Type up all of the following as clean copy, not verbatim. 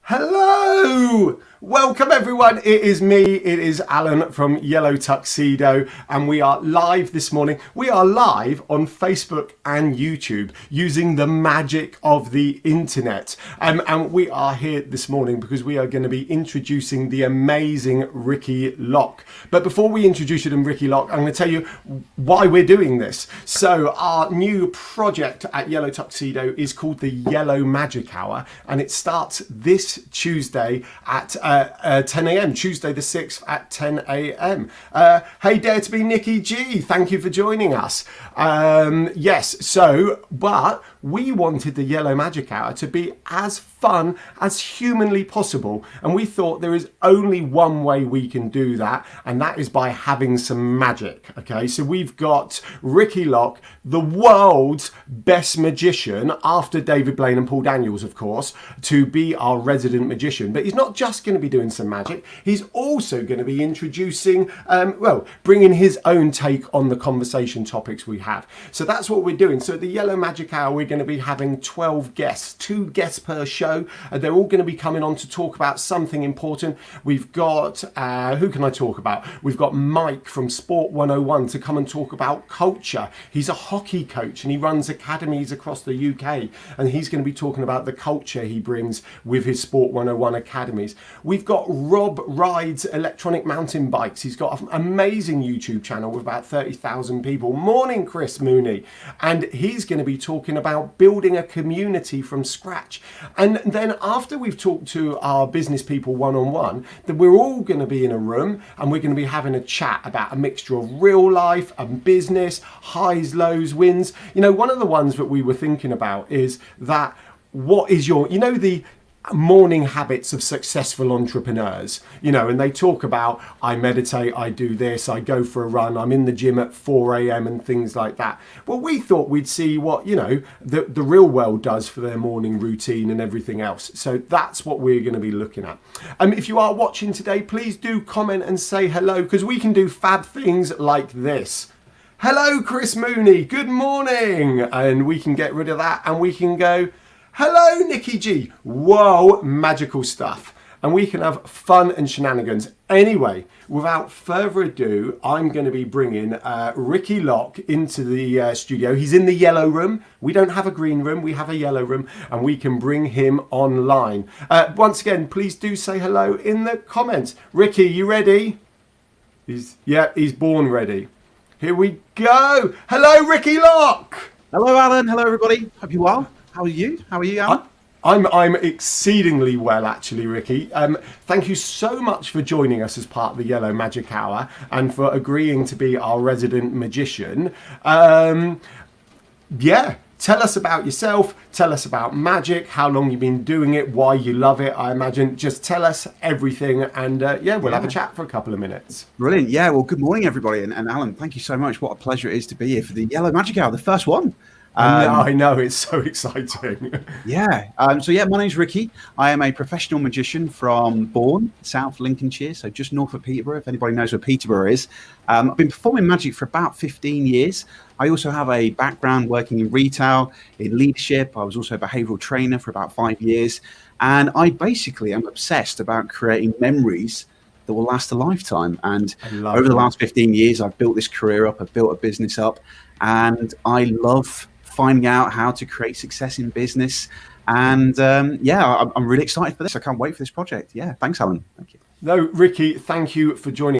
Hello! Welcome everyone, it is me, it is Alan from Yellow Tuxedo, and we are live this morning. We are live on Facebook and YouTube using the magic of the internet. And we are here this morning because we are going to be introducing the amazing Ricky Locke. But before we introduce you to Ricky Locke, I'm going to tell you why we're doing this. So our new project at Yellow Tuxedo is called the Yellow Magic Hour, and it starts this Tuesday at 10 a.m. Tuesday the 6th at 10 a.m. Hey, dare to be Nikki G, thank you for joining us. But we wanted the Yellow Magic Hour to be as fun as humanly possible, and we thought there is only one way we can do that, and that is by having some magic. Okay, so we've got Ricky Locke, the world's best magician after David Blaine and Paul Daniels, of course, to be our resident magician. But he's not just going to be doing some magic, he's also going to be introducing, bringing his own take on the conversation topics we have. So that's what we're doing. So at the Yellow Magic Hour, we're going to be having 12 guests, 2 guests per show. They're all going to be coming on to talk about something important. We've got, who can I talk about? We've got Mike from Sport 101 to come and talk about culture. He's a hockey coach and he runs academies across the UK, and he's going to be talking about the culture he brings with his Sport 101 academies. We've got Rob rides electronic mountain bikes. He's got an amazing YouTube channel with about 30,000 people. Morning, Chris Mooney. And he's going to be talking about building a community from scratch. And then after we've talked to our business people one-on-one, then we're all going to be in a room and we're going to be having a chat about a mixture of real life and business, highs, lows, wins. You know, one of the ones that we were thinking about is that what is your, you know, the morning habits of successful entrepreneurs, you know, and they talk about, I meditate, I do this, I go for a run, I'm in the gym at 4 a.m. and things like that. Well, we thought we'd see what, you know, the real world does for their morning routine and everything else. So that's what we're going to be looking at. If you are watching today, please do comment and say hello, because we can do fab things like this. Hello, Chris Mooney, good morning. And we can get rid of that and we can go, hello, Nikki G. Whoa, magical stuff. And we can have fun and shenanigans. Anyway, without further ado, I'm going to be bringing Ricky Locke into the studio. He's in the yellow room. We don't have a green room, we have a yellow room, and we can bring him online. Once again, please do say hello in the comments. Ricky, you ready? He's born ready. Here we go. Hello, Ricky Locke. Hello, Alan. Hello, everybody. Hope you're well. How are you? How are you, Alan? I'm exceedingly well, actually, Ricky. Thank you so much for joining us as part of the Yellow Magic Hour and for agreeing to be our resident magician. Tell us about yourself. Tell us about magic, how long you've been doing it, why you love it, I imagine. Just tell us everything, and we'll have a chat for a couple of minutes. Brilliant. Yeah, well, good morning, everybody. And Alan, thank you so much. What a pleasure it is to be here for the Yellow Magic Hour, the first one. I know, it's so exciting. My name's Ricky. I am a professional magician from Bourne, South Lincolnshire, so just north of Peterborough, if anybody knows where Peterborough is. I've been performing magic for about 15 years. I also have a background working in retail, in leadership. I was also a behavioral trainer for about 5 years. And I basically am obsessed about creating memories that will last a lifetime. And over the last 15 years, I've built this career up, I've built a business up, and I love finding out how to create success in business. And I'm really excited for this. I can't wait for this project. Yeah, thanks, Alan. Thank you. No, Ricky, thank you for joining.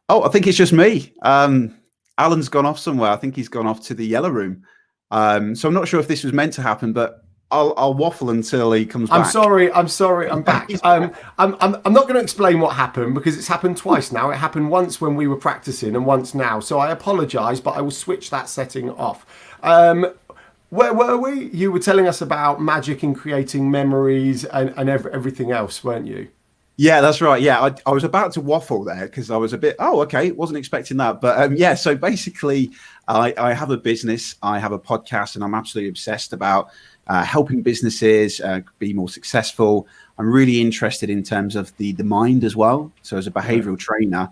Oh, I think it's just me. Alan's gone off somewhere. I think he's gone off to the yellow room. So I'm not sure if this was meant to happen, but I'll waffle until he comes back. I'm sorry. I'm back. I'm not going to explain what happened because it's happened twice now. It happened once when we were practicing and once now. So I apologise, but I will switch that setting off. Where were we? You were telling us about magic and creating memories and everything else, weren't you? Yeah, that's right. Yeah, I was about to waffle there because I was a bit, oh, okay, wasn't expecting that. But yeah, so basically, I have a business, I have a podcast, and I'm absolutely obsessed about helping businesses be more successful. I'm really interested in terms of the mind as well. So as a behavioral trainer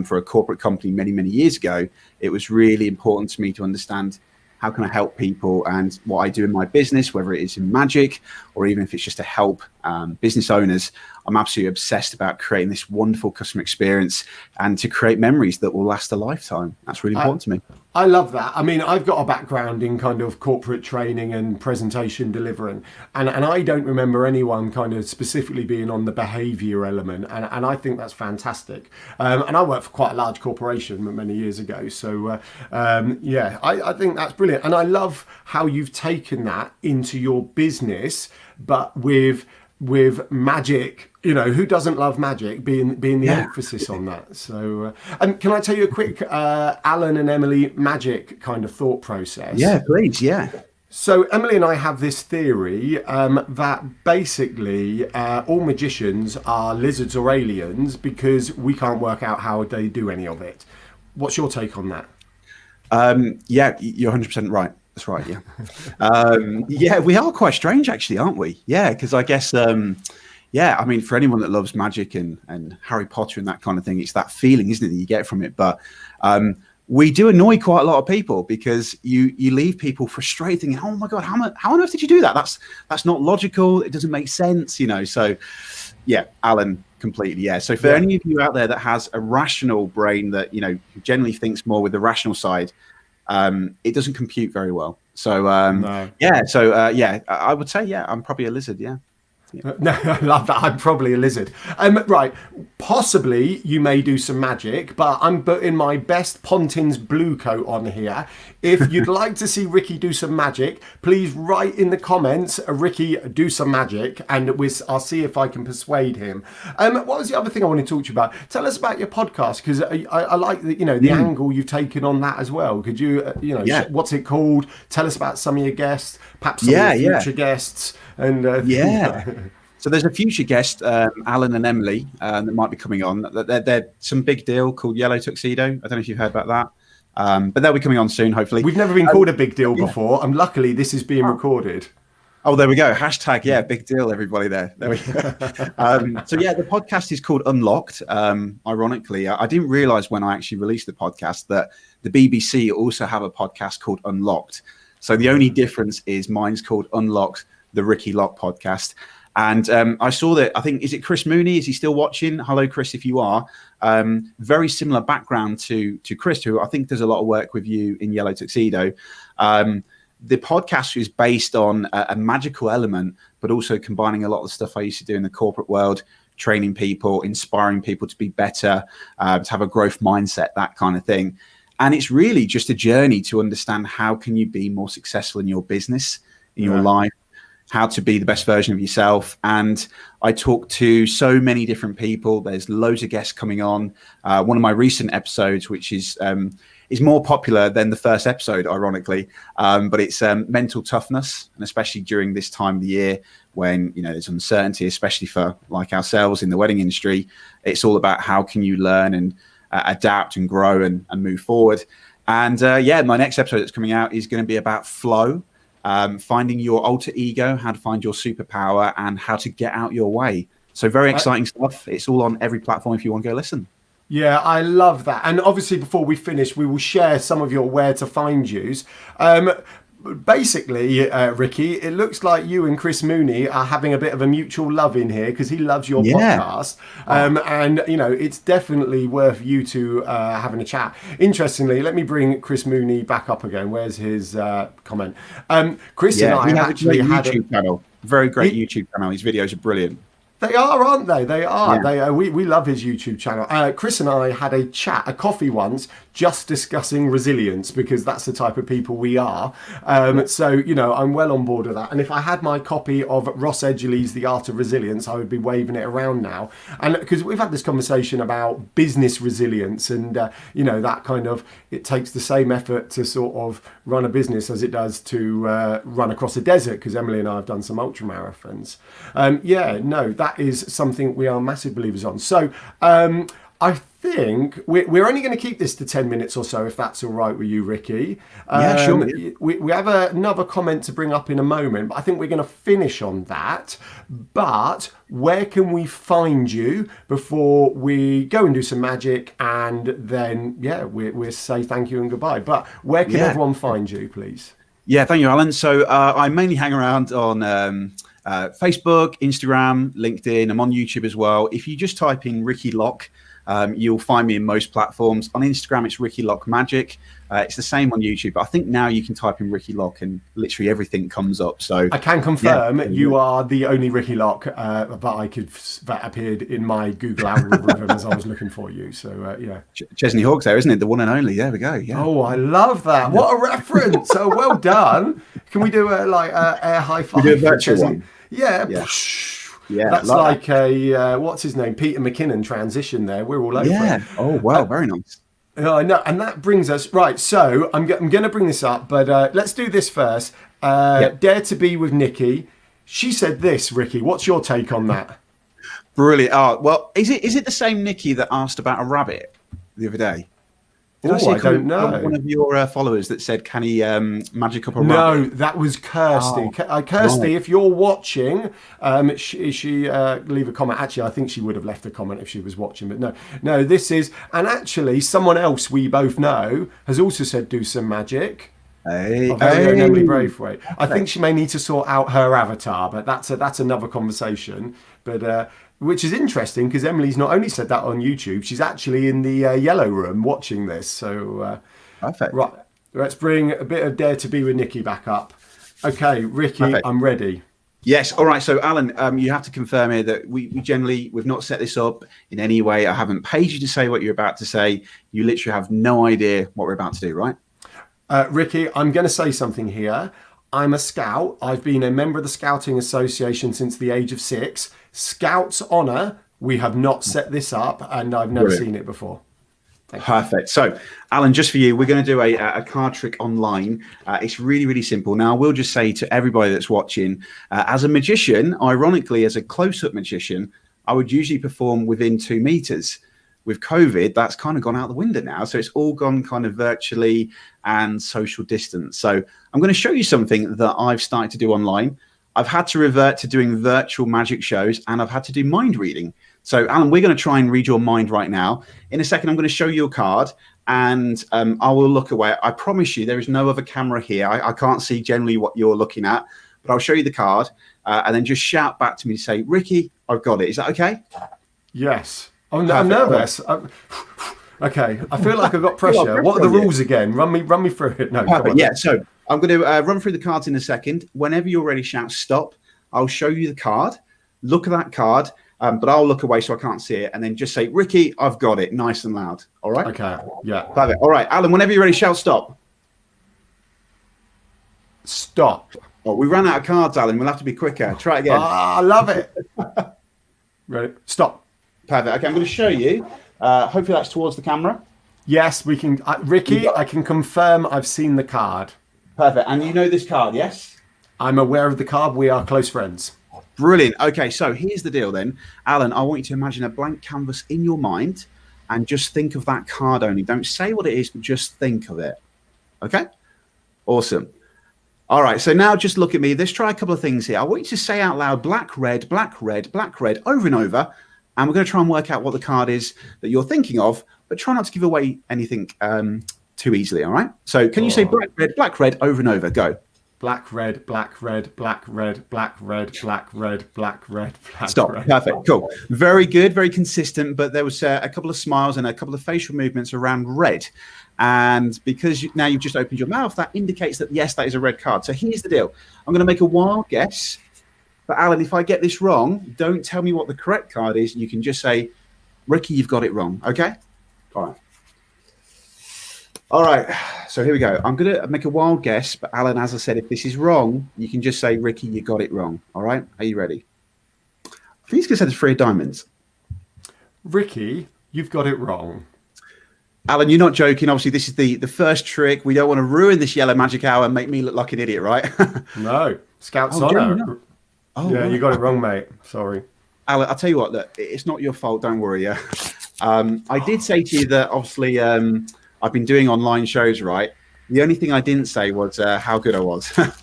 for a corporate company many years ago, it was really important to me to understand how can I help people, and what I do in my business, whether it is in magic or even if it's just to help business owners. I'm absolutely obsessed about creating this wonderful customer experience and to create memories that will last a lifetime. That's really important to me. I love that. I mean, I've got a background in kind of corporate training and presentation delivering, and I don't remember anyone kind of specifically being on the behaviour element, and I think that's fantastic. And I worked for quite a large corporation many years ago, so yeah, I think that's brilliant, and I love how you've taken that into your business, but with magic. You know, who doesn't love magic being the emphasis on that? So, can I tell you a quick Alan and Emily magic kind of thought process? Yeah, please. Yeah. So Emily and I have this theory that basically all magicians are lizards or aliens because we can't work out how they do any of it. What's your take on that? Yeah, you're 100% right. That's right. Yeah. Yeah, we are quite strange, actually, aren't we? Yeah, because I guess, yeah, I mean, for anyone that loves magic and Harry Potter and that kind of thing, it's that feeling, isn't it, that you get from it. But we do annoy quite a lot of people because you leave people frustrated, thinking, oh my God, how on earth did you do that? That's not logical. It doesn't make sense, you know. So, yeah, Alan, completely. Yeah. So for any of you out there that has a rational brain that, you know, generally thinks more with the rational side, it doesn't compute very well. So yeah, so yeah, I would say, yeah, I'm probably a lizard. Yeah. No, I love that. I'm probably a lizard. Right, possibly you may do some magic, but I'm putting my best Pontins blue coat on here. If you'd like to see Ricky do some magic, please write in the comments, Ricky, do some magic, and I'll see if I can persuade him. What was the other thing I want to talk to you about? Tell us about your podcast, because I like the, you know, the angle you've taken on that as well. Could you, you know, what's it called? Tell us about some of your guests, perhaps some of your future guests, and So there's a future guest, Alan and Emily, that might be coming on. They're some big deal called Yellow Tuxedo. I don't know if you've heard about that, but they'll be coming on soon, hopefully. We've never been called a big deal before, and luckily this is being recorded. Oh, there we go. Hashtag, yeah, big deal, everybody there. There we go. So yeah, the podcast is called Unlocked. Ironically, I didn't realize when I actually released the podcast that the BBC also have a podcast called Unlocked. So the only difference is mine's called Unlocked, the Ricky Locke podcast. And I saw that, I think, is it Chris Mooney? Is he still watching? Hello, Chris, if you are. Very similar background to Chris, who I think does a lot of work with you in Yellow Tuxedo. The podcast is based on a magical element, but also combining a lot of the stuff I used to do in the corporate world, training people, inspiring people to be better, to have a growth mindset, that kind of thing. And it's really just a journey to understand how can you be more successful in your business, in your life, how to be the best version of yourself. And I talk to so many different people. There's loads of guests coming on. One of my recent episodes, which is more popular than the first episode, ironically, but it's mental toughness, and especially during this time of the year when, you know, there's uncertainty, especially for like ourselves in the wedding industry. It's all about how can you learn and adapt and grow and move forward. And yeah, my next episode that's coming out is going to be about flow. Finding your alter ego, how to find your superpower, and how to get out your way. So very exciting stuff. It's all on every platform if you want to go listen. Yeah, I love that. And obviously, before we finish, we will share some of your where to find yous. Basically, Ricky, it looks like you and Chris Mooney are having a bit of a mutual love in here because he loves your podcast. And, you know, it's definitely worth you two having a chat. Interestingly, let me bring Chris Mooney back up again. Where's his comment? Chris and I have actually had a YouTube channel. Very great YouTube channel. His videos are brilliant. They are, aren't they? They are. Yeah. We love his YouTube channel. Chris and I had a chat, a coffee once, just discussing resilience, because that's the type of people we are. So, you know, I'm well on board with that. And if I had my copy of Ross Edgley's The Art of Resilience, I would be waving it around now. And because we've had this conversation about business resilience and, you know, that kind of, it takes the same effort to sort of run a business as it does to run across a desert, because Emily and I have done some ultra marathons. Yeah, no, that is something we are massive believers on. So I think we're only going to keep this to 10 minutes or so, if that's all right with you, Ricky. Yeah, sure. We have another comment to bring up in a moment, but I think we're going to finish on that. But where can we find you before we go and do some magic, and then, yeah, we'll say thank you and goodbye. But where can everyone find you, please? Yeah, thank you, Alan. So I mainly hang around on Facebook, Instagram, LinkedIn. I'm on YouTube as well. If you just type in Ricky Locke, you'll find me in most platforms. On Instagram, it's Ricky Locke Magic. It's the same on YouTube, but I think now you can type in Ricky Locke and literally everything comes up. So I can confirm you are the only Ricky Locke that appeared in my Google algorithm as I was looking for you. So yeah, Chesney Hawkes there, isn't it? The one and only. There we go. Yeah. Oh, I love that. What a reference. Oh, well done. Can we do a air high five? We do a virtual one. Yeah. Yeah, that's like a what's his name, Peter McKinnon transition there. We're all over it. Oh wow, very nice. I know, and that brings us right. So I'm going to bring this up, but let's do this first. Dare to be with Nikki. She said this, Ricky. What's your take on that? Brilliant. Oh well, is it the same Nikki that asked about a rabbit the other day? I don't know. One of your followers that said, "Can he magic up a rabbit?" No, that was Kirsty. Kirsty, if you're watching, she leave a comment. Actually, I think she would have left a comment if she was watching. But no, this is, and actually, someone else we both know has also said do some magic. Emily Braithwaite. I think she may need to sort out her avatar, but that's another conversation. But which is interesting, because Emily's not only said that on YouTube, she's actually in the yellow room watching this. So perfect. Right, let's bring a bit of Dare to Be with Nikki back up. Okay, Ricky, perfect. I'm ready. Yes. All right. So, Alan, you have to confirm here that we've not set this up in any way. I haven't paid you to say what you're about to say. You literally have no idea what we're about to do, right? Ricky, I'm going to say something here. I'm a scout. I've been a member of the Scouting Association since the age of 6. Scouts honour. We have not set this up, and I've never seen it before. Perfect. So, Alan, just for you, we're going to do a card trick online. It's really, really simple. Now, I will just say to everybody that's watching, as a magician, ironically, as a close-up magician, I would usually perform within 2 meters. With COVID, that's kind of gone out the window now. So it's all gone kind of virtually and social distance. So I'm going to show you something that I've started to do online. I've had to revert to doing virtual magic shows, and I've had to do mind reading. So, Alan, we're going to try and read your mind right now. In a second, I'm going to show you a card, and I will look away. I promise you there is no other camera here. I can't see generally what you're looking at, but I'll show you the card, and then just shout back to me to say, Ricky, I've got it. Is that okay? Yes. I'm nervous. Okay, I feel like I've got pressure. What are the rules again? Run me through it. No, perfect. Yeah, so I'm going to run through the cards in a second. Whenever you're ready, shout stop. I'll show you the card. Look at that card, but I'll look away so I can't see it, and then just say, Ricky, I've got it, nice and loud. All right? Okay, yeah. Perfect. All right, Alan, whenever you're ready, shout stop. Stop. Oh, we ran out of cards, Alan. We'll have to be quicker. Try it again. I love it. Ready? Stop. Perfect. Okay, I'm going to show you. Hopefully that's towards the camera. Yes, we can. Ricky, I can confirm I've seen the card. Perfect. And you know this card, yes? I'm aware of the card. We are close friends. Brilliant. Okay, so here's the deal then. Alan, I want you to imagine a blank canvas in your mind and just think of that card only. Don't say what it is, but just think of it. Okay? Awesome. All right, so now just look at me. Let's try a couple of things here. I want you to say out loud, black, red, black, red, black, red, over and over. And we're going to try and work out what the card is that you're thinking of, but try not to give away anything too easily, all right? So can you say black, red, over and over? Go. Black, red, black, red, black, red, black, red, black, red, black, red, black. Stop. Red. Perfect. Cool. Very good. Very consistent. But there was a couple of smiles and a couple of facial movements around red. And because now you've just opened your mouth, that indicates that, yes, that is a red card. So here's the deal. I'm going to make a wild guess. But Alan, if I get this wrong, don't tell me what the correct card is. You can just say, Ricky, you've got it wrong. Okay? All right. All right, so here we go. I'm going to make a wild guess, but Alan, as I said, if this is wrong, you can just say, Ricky, you got it wrong. All right, are you ready? I think he's going to say the three of diamonds. Ricky, you've got it wrong. Alan, you're not joking. Obviously, this is the first trick. We don't want to ruin this yellow magic hour and make me look like an idiot, right? No, Scout's Oh, honour. no. Oh, Yeah, right. you got it wrong, mate. Sorry. Alan, I'll tell you what, look, it's not your fault. Don't worry. Yeah. I did say to you that obviously I've been doing online shows, right? The only thing I didn't say was how good I was. But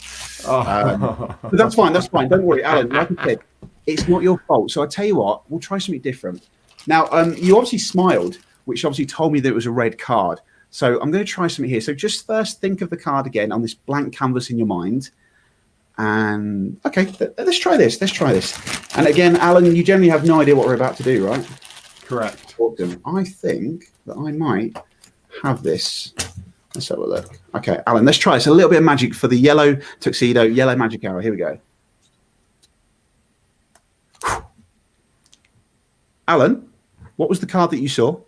that's fine. That's fine. Don't worry, Alan. Like I said, it's not your fault. So I tell you what, we'll try something different. Now, you obviously smiled, which obviously told me that it was a red card. So I'm going to try something here. So just first think of the card again on this blank canvas in your mind. And okay, let's try this. Let's try this. And again, Alan, you generally have no idea what we're about to do, right? Correct. Awesome. I think that I might have this. Let's have a look. Okay, Alan, let's try. It's a little bit of magic for the yellow tuxedo, yellow magic hour. Here we go. Alan, what was the card that you saw?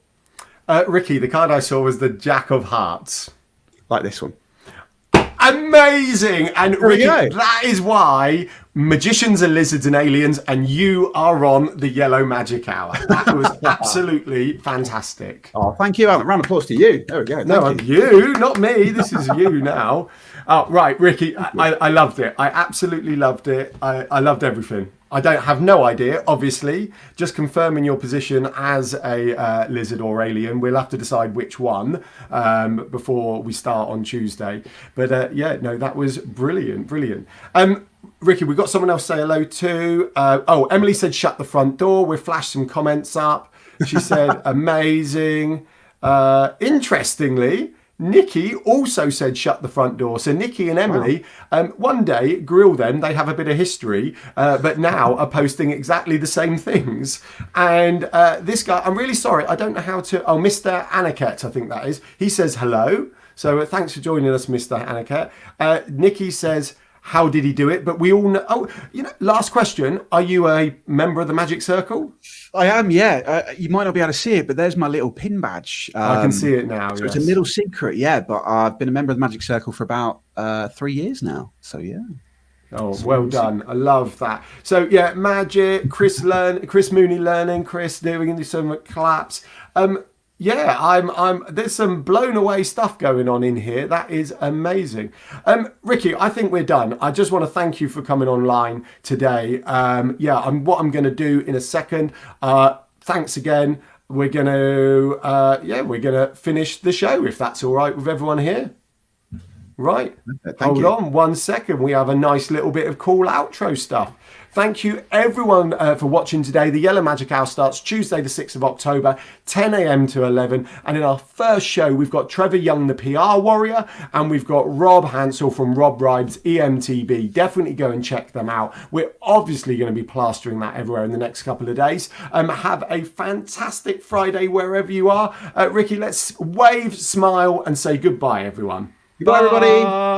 Ricky, the card I saw was the Jack of Hearts. Like this one. Amazing! And There we Ricky, go. that is why magicians are lizards and aliens, and you are on the Yellow Magic Hour. That was absolutely fantastic. Oh, thank you, Alan. Round of applause to you. There we go. No, Thank you. you, not me. This is you now. Oh, right, Ricky, I loved it. I absolutely loved it. I loved everything. I don't have no idea, obviously. Just confirming your position as a lizard or alien. We'll have to decide which one before we start on Tuesday. But yeah, no, that was brilliant, brilliant. Ricky, we've got someone else say hello to. Oh, Emily said shut the front door. We've flashed some comments up. She said amazing. Interestingly, Nikki also said shut the front door. So Nikki and Emily, one day, grill them, they have a bit of history, but now are posting exactly the same things. And this guy, I'm really sorry, I don't know how to, oh, Mr. Aniket, I think that is. He says hello. So thanks for joining us, Mr. Aniket. Nikki says, how did he do it? But we all know, oh, you know, last question. Are you a member of the Magic Circle? I am, yeah. You might not be able to see it, but there's my little pin badge. I can see it now. So yes. it's a little secret, yeah. But I've been a member of the Magic Circle for about 3 years now. So yeah. Oh, well done. I love that. So yeah, magic, Chris Mooney learning, Chris doing some claps. Yeah, I'm there's some blown away stuff going on in here. That is amazing. Ricky, I think we're done. I just want to thank you for coming online today. Yeah, what I'm going to do in a second. Thanks again. We're going to finish the show if that's all right with everyone here. Right. Hold on 1 second. We have a nice little bit of cool outro stuff. Thank you everyone for watching today. The Yellow Magic Hour starts Tuesday the 6th of October, 10 a.m. to 11. And in our first show, we've got Trevor Young, the PR warrior, and we've got Rob Hansel from Rob Rides EMTB. Definitely go and check them out. We're obviously going to be plastering that everywhere in the next couple of days. Have a fantastic Friday wherever you are. Ricky, let's wave, smile, and say goodbye, everyone. Goodbye, everybody.